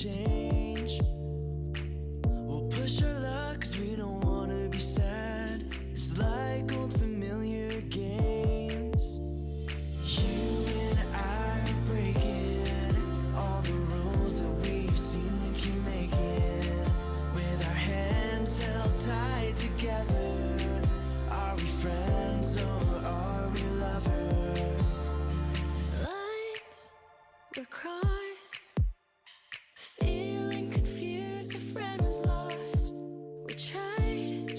change. We'll push our luck cause we don't wanna be sad. It's like old familiar games. You and I are breaking all the rules that we've seen to keep making. With our hands held tight together, are we friends or are we lovers? Lines were crossed, feeling confused, a friend was lost. We tried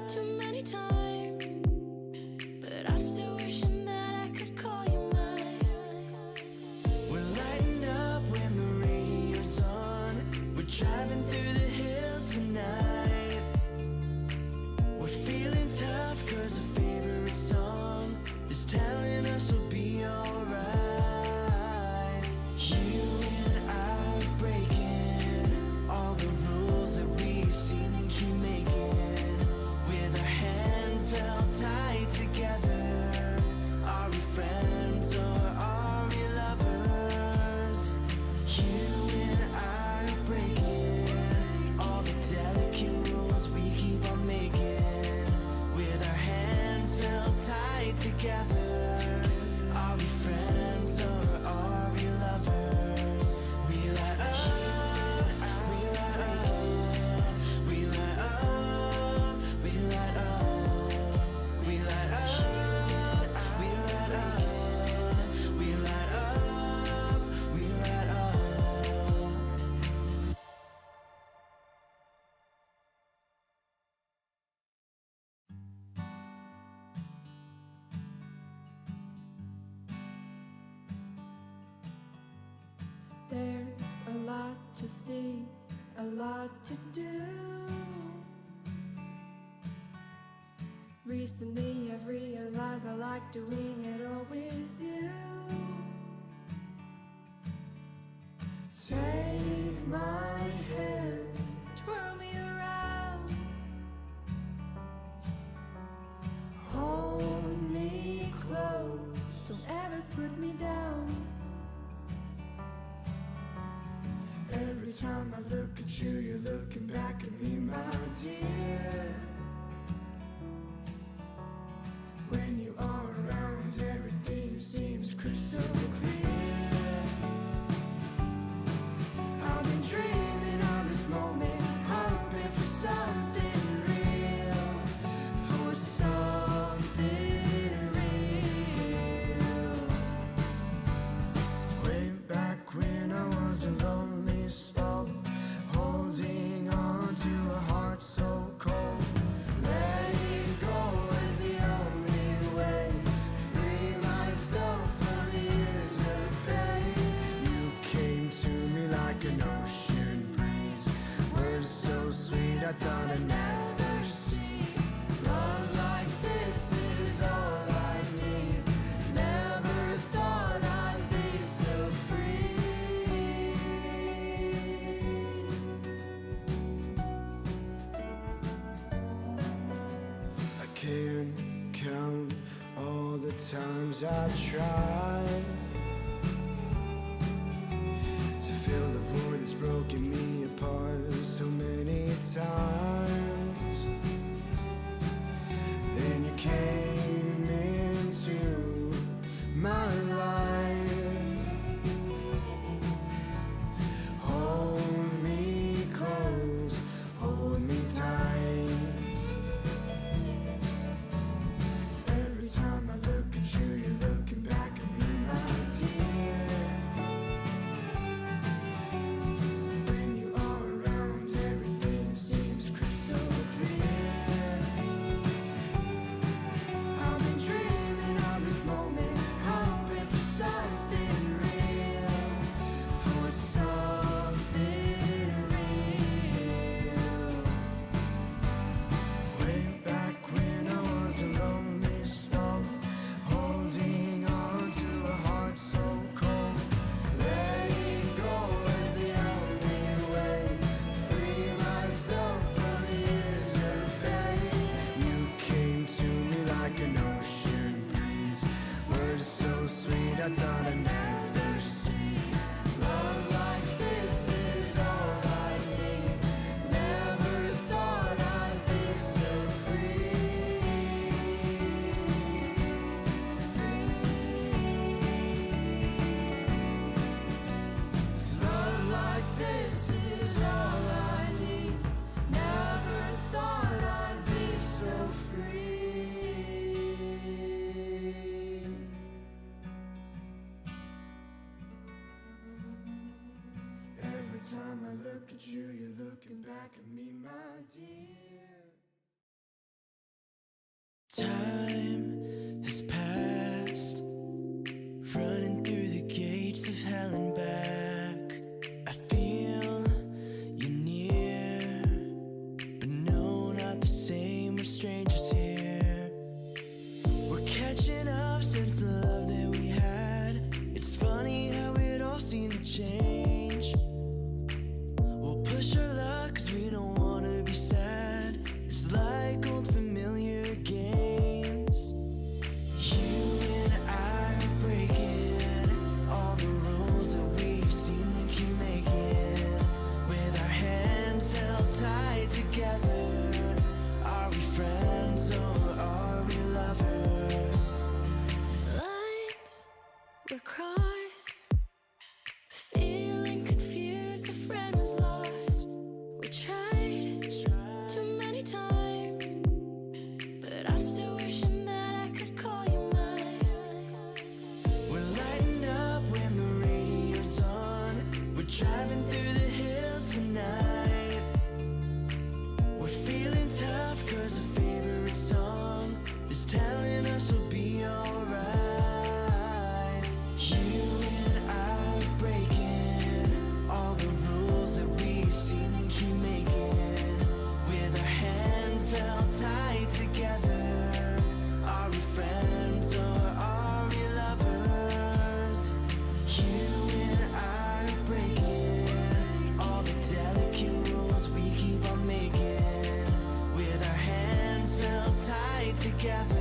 too many times, but I'm still wishing that I could call you mine. We're lighting up when the radio's on, we're driving through the hills tonight. We're feeling tough cause our favorite song is telling us we'll be alright. You and I are breaking all the rules that we've seen and keep making. With our hands held tight together, are we friends or are we lovers? You and I are breaking all the delicate rules we keep on making. With our hands held tight together, are we friends or are we lovers? We light up, we light up, we light up, we light up, we light up, we light up, we light up, we light up. There's a lot to see, a lot to do. Recently I've realized I like doing it all with you. Take my hand, twirl me around, hold me close, don't ever put me down. Every time I look at you, you're looking back at me, my dear. When you are around, everything seems crystal clear. I've been dreaming of this moment, hoping for something real, for something real. Way back when I was a lonely soul, holding on to a heart so cold. Letting go is the only way to free myself from years of pain. You came to me like an ocean breeze, words so sweet I thought I'd never see. Love like this is all I need. Never thought I'd be so free. I can't count all the times I've tried to fill the void that's broken me apart so many times. Then you came into my life, hold me close, hold me tight. Every time I look at you, you're looking back at me, my look at you, you're looking back at me, my dear. Time has passed, running through the gates of hell and back. I feel you near, but no, not the same. We're strangers here. We're catching up since the love that we had. It's funny how it all seemed to change. We'll push our luck 'cause we don't wanna be sad. It's like old familiar games. You and I are breaking all the rules that we've seen to keep making. With our hands held tight together, are we friends or are we lovers? Lines were crossed, feeling confused, a friend was lost. We tried too many times, but I'm still wishing that I could call you mine. We're lighting up when the radio's on. We're driving through the hills tonight. We're feeling tough 'cause our favorite song is telling us we'll be alright. You and I are breaking all the rules that we've seen and keep making. With our hands held tight together, are we friends or are we lovers? You and I are breaking all the delicate rules we keep on making. With our hands held tight together,